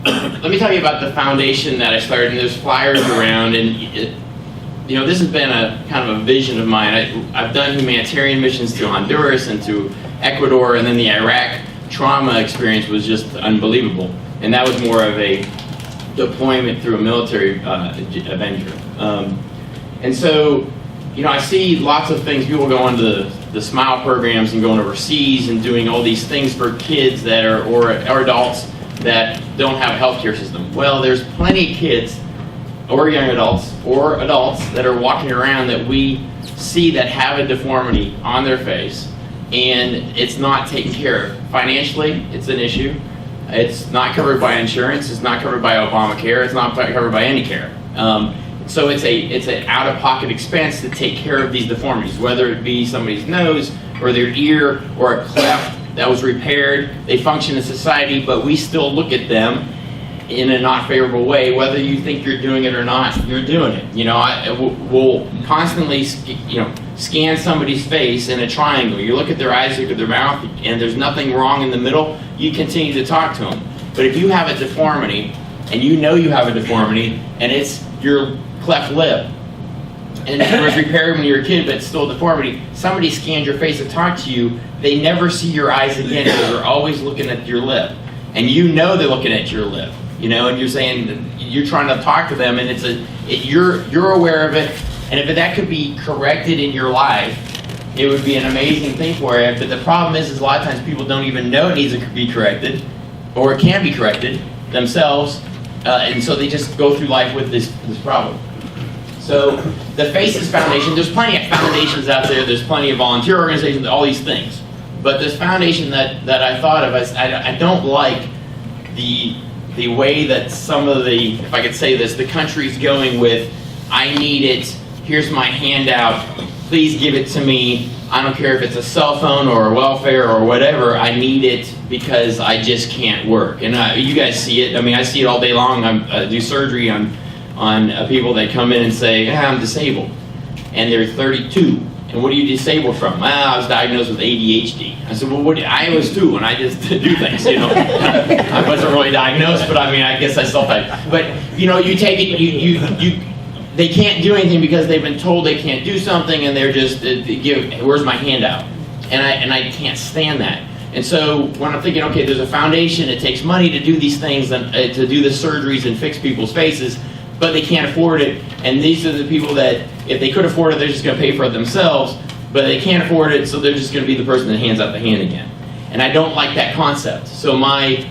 let me tell you about the foundation that I started, and there's flyers around, and this has been a kind of a vision of mine. I've done humanitarian missions to Honduras and to Ecuador, and then the Iraq trauma experience was just unbelievable. And that was more of a deployment through a military adventure. And so, I see lots of things, people go into the SMILE programs and going overseas and doing all these things for kids that are, or adults that don't have a healthcare system. Well, there's plenty of kids, or young adults, or adults that are walking around that we see that have a deformity on their face, and it's not taken care of. Financially, it's an issue. It's not covered by insurance. It's not covered by Obamacare. It's not covered by any care. So it's an out-of-pocket expense to take care of these deformities, whether it be somebody's nose or their ear or a cleft that was repaired. They function in society, but we still look at them in a not favorable way. Whether you think you're doing it or not, you're doing it. We'll constantly scan somebody's face in a triangle. You look at their eyes, look at their mouth, and there's nothing wrong in the middle. You continue to talk to them. But if you have a deformity, and you know you have a deformity, and it's your cleft lip, and it was repaired when you were a kid, but it's still a deformity, somebody scanned your face to talk to you, they never see your eyes again because they're always looking at your lip. And you know they're looking at your lip, and you're saying, you're trying to talk to them, and you're aware of it, and if that could be corrected in your life, it would be an amazing thing for you. But the problem is a lot of times people don't even know it needs to be corrected, or it can be corrected themselves, and so they just go through life with this problem. So the Faces Foundation, there's plenty of foundations out there, there's plenty of volunteer organizations, all these things. But this foundation that I thought of, I don't like the way that some of the, if I could say this, the country's going with, I need it, here's my handout, please give it to me. I don't care if it's a cell phone or a welfare or whatever, I need it because I just can't work. And you guys see it, I see it all day long. I do surgery on people that come in and say, I'm disabled. And they're 32. And what are you disabled from? Well, I was diagnosed with ADHD. I said, well, I was too, and I just do things, I wasn't really diagnosed, but I guess I still think. But, you take it, they can't do anything because they've been told they can't do something, and they're just, where's my handout? And I can't stand that. And so when I'm thinking, okay, there's a foundation, it takes money to do these things, and to do the surgeries and fix people's faces, but they can't afford it. And these are the people that, if they could afford it, they're just going to pay for it themselves, but they can't afford it, so they're just going to be the person that hands out the hand again. And I don't like that concept. So my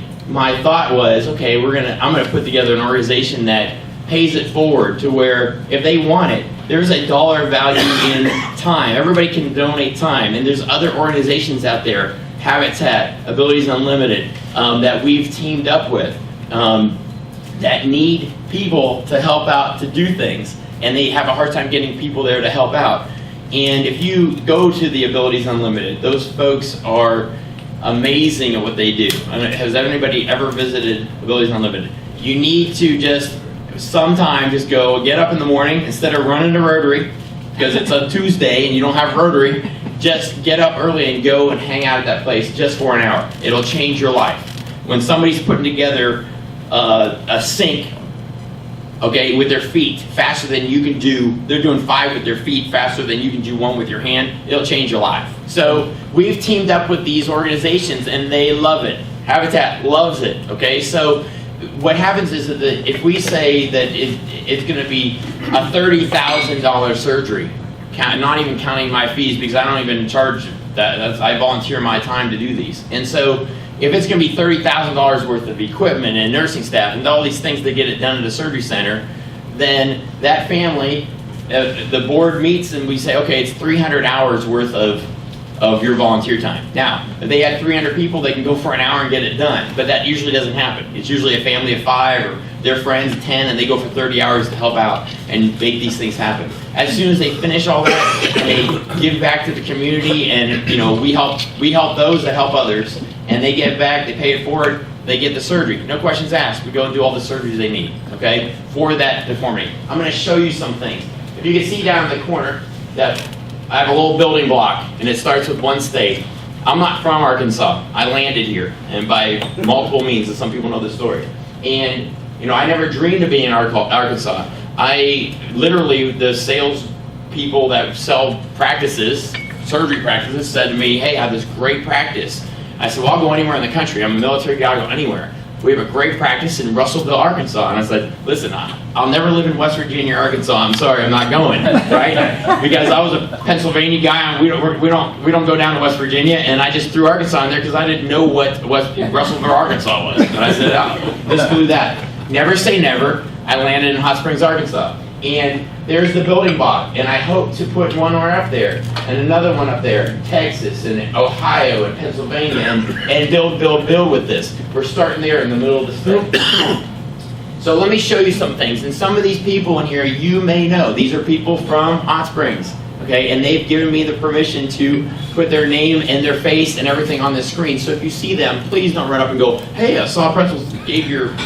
thought was, okay, I'm going to put together an organization that pays it forward to where if they want it, there's a dollar value in time. Everybody can donate time, and there's other organizations out there, Habitat, Abilities Unlimited, that we've teamed up with, that need people to help out to do things, and they have a hard time getting people there to help out. And if you go to the Abilities Unlimited, those folks are amazing at what they do. Has anybody ever visited Abilities Unlimited? You need to just sometime just go get up in the morning, instead of running to Rotary, because it's a Tuesday and you don't have Rotary, just get up early and go and hang out at that place just for an hour. It'll change your life. When somebody's putting together a sink, okay, with their feet faster than you can do, they're doing 5 with their feet faster than you can do 1 with your hand, it'll change your life. So we've teamed up with these organizations and they love it. Habitat loves it, okay? So what happens is that if we say that it's going to be a $30,000 surgery, not even counting my fees, because I don't even charge that, I volunteer my time to do these. And so if it's going to be $30,000 worth of equipment and nursing staff and all these things to get it done at a surgery center, then that family, the board meets and we say, okay, it's 300 hours worth of your volunteer time. Now, if they had 300 people, they can go for an hour and get it done, but that usually doesn't happen. It's usually a family of 5 or their friends 10, and they go for 30 hours to help out and make these things happen. As soon as they finish all that, they give back to the community, and we help those that help others, and they get back, they pay it forward, they get the surgery. No questions asked. We go and do all the surgeries they need, okay, for that deformity. I'm going to show you some things. If you can see down in the corner that I have a little building block, and it starts with one state. I'm not from Arkansas. I landed here, and by multiple means, and some people know the story. And, you know, I never dreamed of being in Arkansas. The sales people that sell practices, surgery practices, said to me, hey, I have this great practice. I said, well, I'll go anywhere in the country. I'm a military guy, I'll go anywhere. We have a great practice in Russellville, Arkansas. And I said, listen, I'll never live in West Virginia or Arkansas. I'm sorry, I'm not going, right? Because I was a Pennsylvania guy, and we don't go down to West Virginia. And I just threw Arkansas in there because I didn't know what Russellville, Arkansas was. And I said, let's do that. Never say never. I landed in Hot Springs, Arkansas. And there's the building block, and I hope to put one more up there, and another one up there, Texas, and Ohio, and Pennsylvania, and build with this. We're starting there in the middle of the state. So let me show you some things, and some of these people in here you may know. These are people from Hot Springs, okay, and they've given me the permission to put their name and their face and everything on the screen. So if you see them, please don't run up and go, hey, I saw Praetzel gave your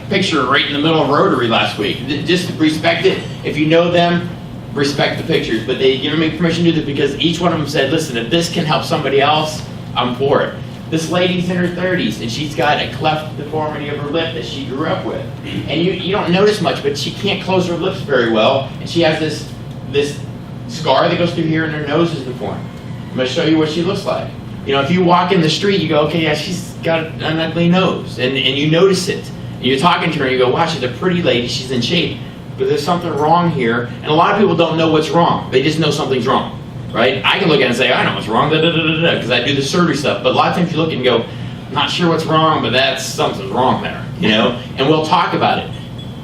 picture right in the middle of Rotary last week. Just respect it. If you know them, respect the pictures. But they've given me permission to do this because each one of them said, listen, if this can help somebody else, I'm for it. This lady's in her 30s, and she's got a cleft deformity of her lip that she grew up with. And you don't notice much, but she can't close her lips very well, and she has this scar that goes through here, and her nose is deformed. I'm going to show you what she looks like. You know, if you walk in the street, you go, okay, yeah, she's got an ugly nose, and you notice it. You're talking to her and you go, wow, she's a pretty lady, she's in shape, but there's something wrong here. And a lot of people don't know what's wrong. They just know something's wrong, right? I can look at it and say, I know what's wrong, because I do the surgery stuff. But a lot of times you look and go, not sure what's wrong, but something's wrong there, you know? And we'll talk about it.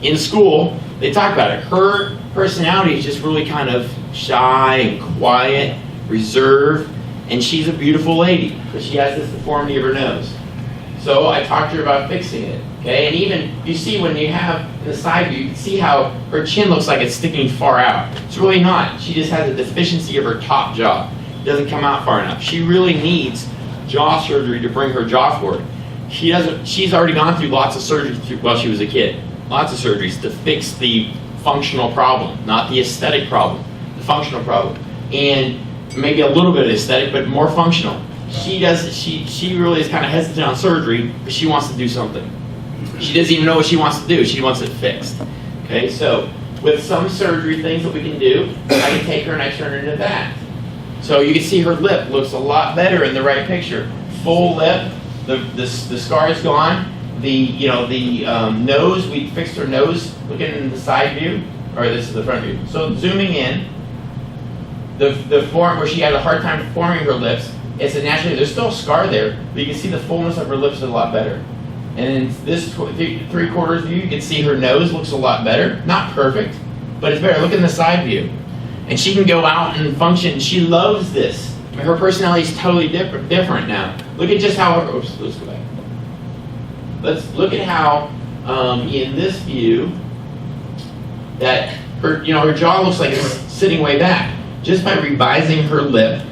In school, they talk about it. Her personality is just really kind of shy and quiet, reserved, and she's a beautiful lady, but she has this deformity of her nose. So I talked to her about fixing it, okay? And even, you see when you have the side view, you can see how her chin looks like it's sticking far out. It's really not. She just has a deficiency of her top jaw. It doesn't come out far enough. She really needs jaw surgery to bring her jaw forward. She's already gone through lots of surgeries while she was a kid. Lots of surgeries to fix the functional problem, not the aesthetic problem, the functional problem. And maybe a little bit of aesthetic, but more functional. She really is kind of hesitant on surgery, but she wants to do something. She doesn't even know what she wants to do. She wants it fixed. Okay, so with some surgery things that we can do, I can take her and I turn her into that. So you can see her lip looks a lot better in the right picture. Full lip, the scar is gone. The nose, we fixed her nose. Looking in the side view, or this is the front view. So zooming in, the form where she had a hard time forming her lips. It's a naturally, there's still a scar there, but you can see the fullness of her lips is a lot better. And in this three-quarters view, you can see her nose looks a lot better. Not perfect, but it's better. Look in the side view. And she can go out and function. She loves this. I mean, her personality is totally different now. Look at just how, let's go back. Let's look at how, in this view, that her jaw looks like it's sitting way back. Just by revising her lip,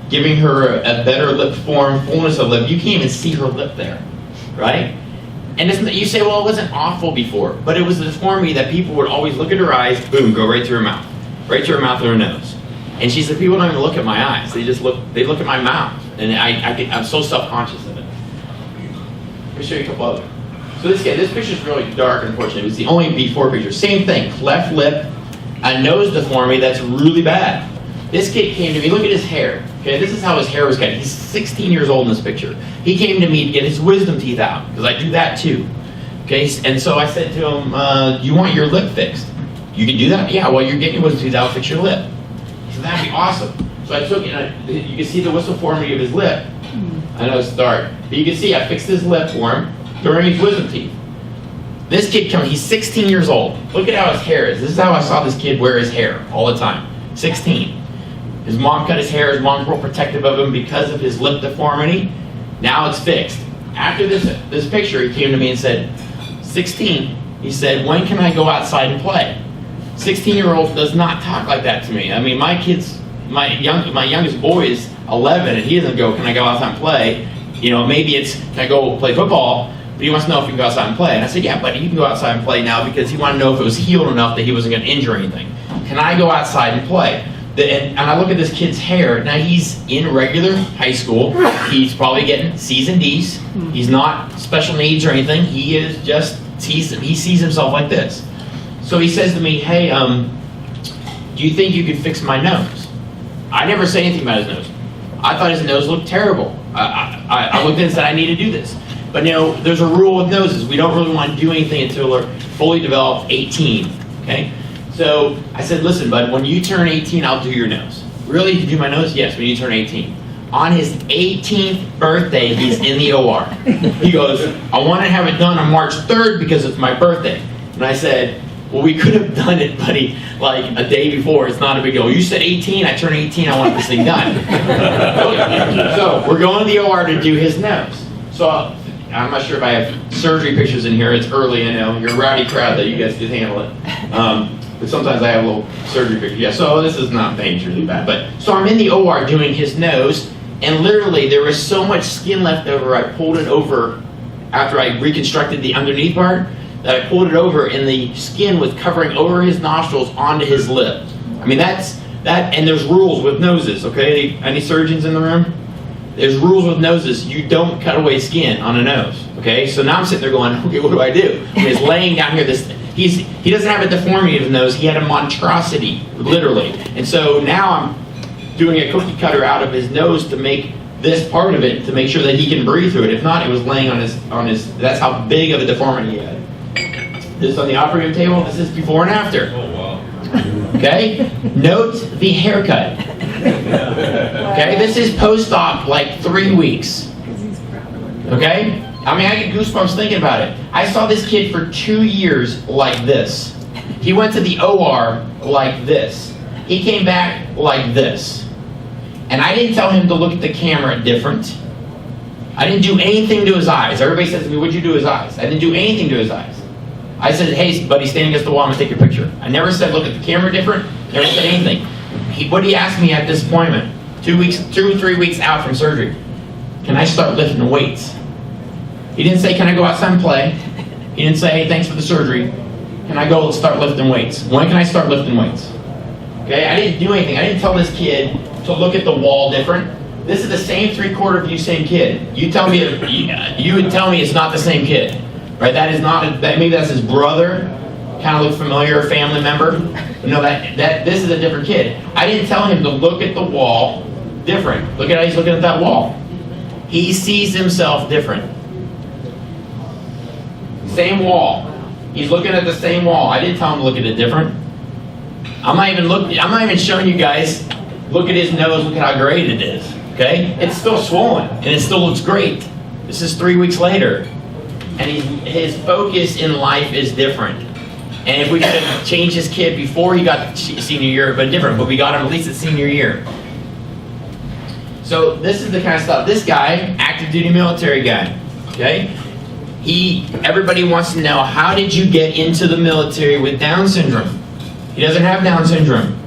giving her a better lip form, fullness of lip, you can't even see her lip there, right? And you say, well, it wasn't awful before, but it was a deformity that people would always look at her eyes, boom, go right through her mouth, right to her mouth and her nose. And she said, people don't even look at my eyes, they look at my mouth, and I'm so self-conscious of it. Let me show you a couple other. So this picture's really dark, unfortunately. It's the only before picture. Same thing, cleft lip, a nose deformity that's really bad. This kid came to me, look at his hair. Okay, this is how his hair was cut. He's 16 years old in this picture. He came to me to get his wisdom teeth out, because I do that too. Okay, and so I said to him, you want your lip fixed? You can do that? Yeah, well, you're getting your wisdom teeth out, fix your lip. He said, that'd be awesome. So I took it, you can see the wistleformity of his lip. I know it's dark, but you can see I fixed his lip for him during his wisdom teeth. This kid he's 16 years old. Look at how his hair is. This is how I saw this kid wear his hair all the time. 16. His mom cut his hair. His mom's real protective of him because of his lip deformity. Now it's fixed. After this picture, he came to me and said, 16, he said, when can I go outside and play? 16-year-old does not talk like that to me. I mean, my youngest boy is 11, and he doesn't go, can I go outside and play? You know, maybe it's, can I go play football? But he wants to know if he can go outside and play. And I said, yeah, buddy, you can go outside and play now, because he wanted to know if it was healed enough that he wasn't going to injure anything. Can I go outside and play? And I look at this kid's hair. Now he's in regular high school. He's probably getting C's and D's. He's not special needs or anything. He is just he sees himself like this. So he says to me, hey, do you think you could fix my nose? I never said anything about his nose. I thought his nose looked terrible. I looked in and said, I need to do this. But there's a rule with noses. We don't really want to do anything until they're fully developed, 18, okay? So I said, listen, bud, when you turn 18, I'll do your nose. Really, you can do my nose? Yes, when you turn 18. On his 18th birthday, he's in the OR. He goes, I want to have it done on March 3rd because it's my birthday. And I said, well, we could have done it, buddy, like a day before. It's not a big deal. You said 18, I turned 18, I want this thing done. So we're going to the OR to do his nose. So I'm not sure if I have surgery pictures in here. It's early, I know. You're a rowdy crowd, though. You guys can handle it. But sometimes I have a little surgery picture. Yeah, so this is not dangerously bad. But so I'm in the OR doing his nose, and literally there was so much skin left over, I pulled it over after I reconstructed the underneath part, that I pulled it over and the skin was covering over his nostrils onto his lip. I mean, that, and there's rules with noses, okay? Any surgeons in the room? There's rules with noses. You don't cut away skin on a nose, okay? So now I'm sitting there going, okay, what do I do? He's laying down here, he doesn't have a deformity of the nose, he had a monstrosity, literally. And so now I'm doing a cookie cutter out of his nose to make this part of it, to make sure that he can breathe through it. If not, it was laying on his, that's how big of a deformity he had. This is on the operating table, this is before and after. Oh, wow. Okay? Note the haircut. Okay, this is post-op, like 3 weeks. Okay? I mean, I get goosebumps thinking about it. I saw this kid for 2 years like this. He went to the OR like this. He came back like this. And I didn't tell him to look at the camera different. I didn't do anything to his eyes. Everybody says to me, what'd you do to his eyes? I didn't do anything to his eyes. I said, hey, buddy, stand against the wall, I'm gonna take your picture. I never said look at the camera different, never said anything. What did he ask me at this appointment? 2 or 3 weeks out from surgery. Can I start lifting weights? He didn't say, can I go outside and play? He didn't say, hey, thanks for the surgery. Can I go start lifting weights? When can I start lifting weights? Okay, I didn't do anything. I didn't tell this kid to look at the wall different. This is the same 3/4 view, same kid. You tell me, you would tell me it's not the same kid, right? That is not, maybe that's his brother, kind of look familiar, family member. But no, this is a different kid. I didn't tell him to look at the wall different. Look at how he's looking at that wall. He sees himself different. Same wall. He's looking at the same wall. I didn't tell him to look at it different. I'm not even showing you guys, look at his nose, look at how great it is. Okay? It's still swollen and it still looks great. This is 3 weeks later. And his focus in life is different. And if we could have changed his kid before he got senior year, but different, but we got him at least at senior year. So this is the kind of stuff. This guy, active duty military guy, okay? Everybody wants to know, how did you get into the military with Down syndrome? He doesn't have Down syndrome.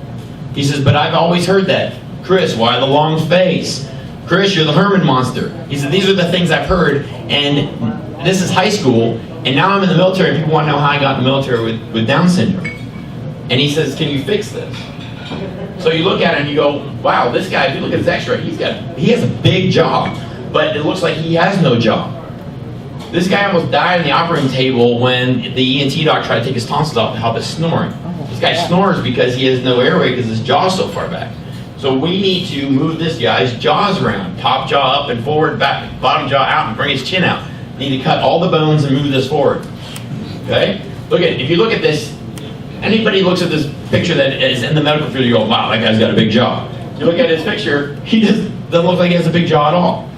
He says, but I've always heard that. Chris, why the long face? Chris, you're the Herman monster. He said, these are the things I've heard, and this is high school, and now I'm in the military, and people want to know how I got in the military with Down syndrome. And he says, can you fix this? So you look at him and you go, wow, this guy, if you look at his x-ray, he has a big jaw, but it looks like he has no jaw. This guy almost died on the operating table when the ENT doc tried to take his tonsils off to help his snoring. This guy snores because he has no airway because his jaw's so far back. So we need to move this guy's jaws around. Top jaw up and forward, back, bottom jaw out, and bring his chin out. Need to cut all the bones and move this forward. Okay? If you look at this, anybody looks at this picture that is in the medical field, you go, wow, that guy's got a big jaw. You look at his picture, he doesn't look like he has a big jaw at all.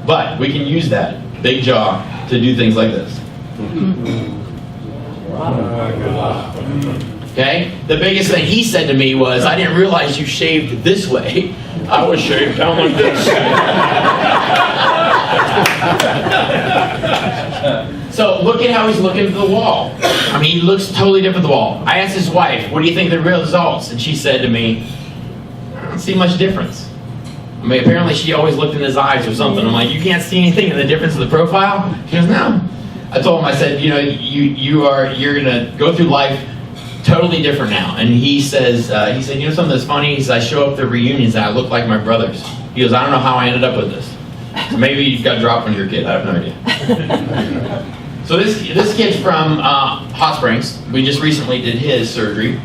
But we can use that big jaw to do things like this. Okay? The biggest thing he said to me was, I didn't realize you shaved this way. I was shaved down like this. So look at how he's looking at the wall. I mean, he looks totally different at the wall. I asked his wife, what do you think of the results? And she said to me, I don't see much difference. I mean, apparently she always looked in his eyes or something. I'm like, you can't see anything in the difference of the profile? She goes, no. I told him, I said, you know, you're gonna go through life totally different now. And he said, you know something that's funny? He said, I show up to reunions and I look like my brothers. He goes, I don't know how I ended up with this. So maybe you got dropped when you were a kid. I have no idea. So this kid's from Hot Springs. We just recently did his surgery.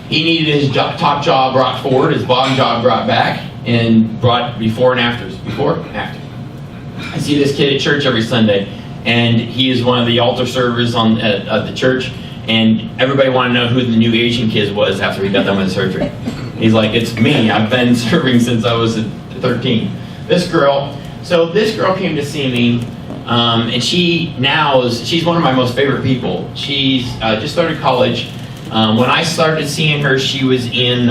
He needed his top jaw brought forward, his bottom jaw brought back, and brought before and afters. Before, after. I see this kid at church every Sunday, and he is one of the altar servers at the church, and everybody wanted to know who the new Asian kid was after he got done with the surgery. He's like, it's me. I've been serving since I was 13. This girl came to see me, and she's one of my most favorite people. She's just started college. When I started seeing her, she was in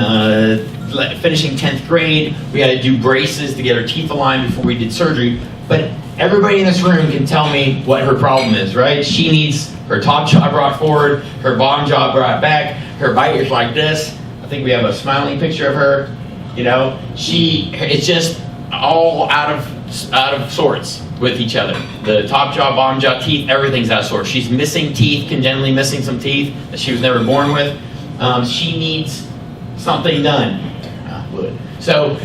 finishing 10th grade. We had to do braces to get her teeth aligned before we did surgery. But everybody in this room can tell me what her problem is, right? She needs her top jaw brought forward, her bottom jaw brought back, her bite is like this. I think we have a smiling picture of her. It's just all out of sorts with each other. The top jaw, bottom jaw, teeth, everything's out of sorts. She's missing teeth, congenitally missing some teeth that she was never born with. She needs something done. So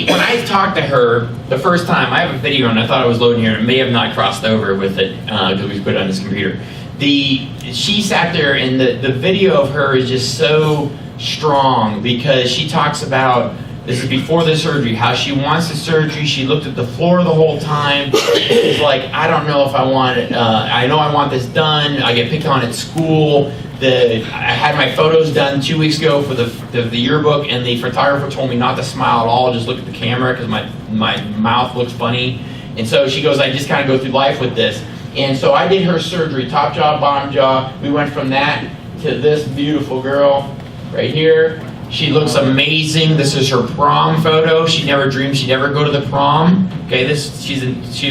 when I talked to her the first time, I have a video and I thought it was loading here, and it may have not crossed over with it because we put it on this computer. She sat there, and the video of her is just so strong because she talks about, this is before the surgery, how she wants the surgery. She looked at the floor the whole time. She's like, I don't know if I want it. I know I want this done. I get picked on at school. I had my photos done 2 weeks ago for the yearbook, and the photographer told me not to smile at all, just look at the camera because my mouth looks funny. And so she goes, I just kind of go through life with this. And so I did her surgery, top jaw, bottom jaw. We went from that to this beautiful girl right here. She looks amazing. This is her prom photo. She never dreamed she'd ever go to the prom. Okay, she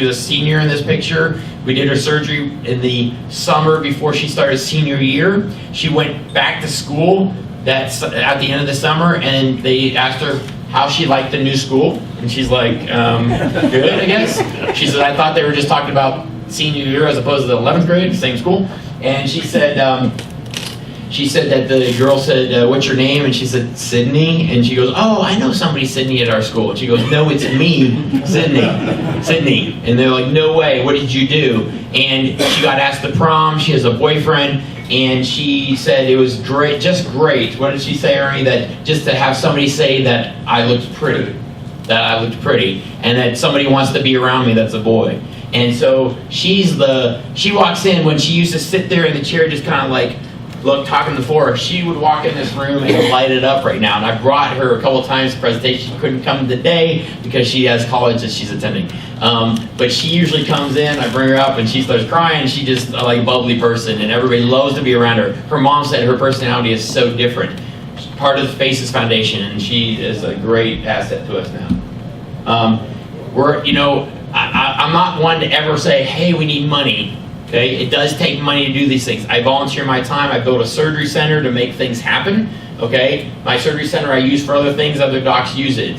was a senior in this picture. We did her surgery in the summer before she started senior year. She went back to school at the end of the summer, and they asked her how she liked the new school, and she's like, good, I guess. She said, I thought they were just talking about senior year as opposed to the 11th grade, same school. And she said that the girl said, what's your name? And she said, Sydney. And she goes, oh, I know somebody Sydney at our school. And she goes, no, it's me, Sydney. And they're like, no way, what did you do? And she got asked to prom. She has a boyfriend. And she said it was great, just great. What did she say, Ernie? That just to have somebody say that I looked pretty, and that somebody wants to be around me that's a boy. And so she walks in, when she used to sit there in the chair just kind of like, talking to the floor, she would walk in this room and light it up right now. And I brought her a couple of times to presentation. She couldn't come today because she has college that she's attending. But she usually comes in, I bring her up, and she starts crying. She's just like a bubbly person, and everybody loves to be around her. Her mom said her personality is so different. She's part of the Faces Foundation, and she is a great asset to us now. I'm not one to ever say, hey, we need money. Okay, it does take money to do these things. I volunteer my time. I built a surgery center to make things happen. Okay, my surgery center I use for other things. Other docs use it.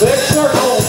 Big circles.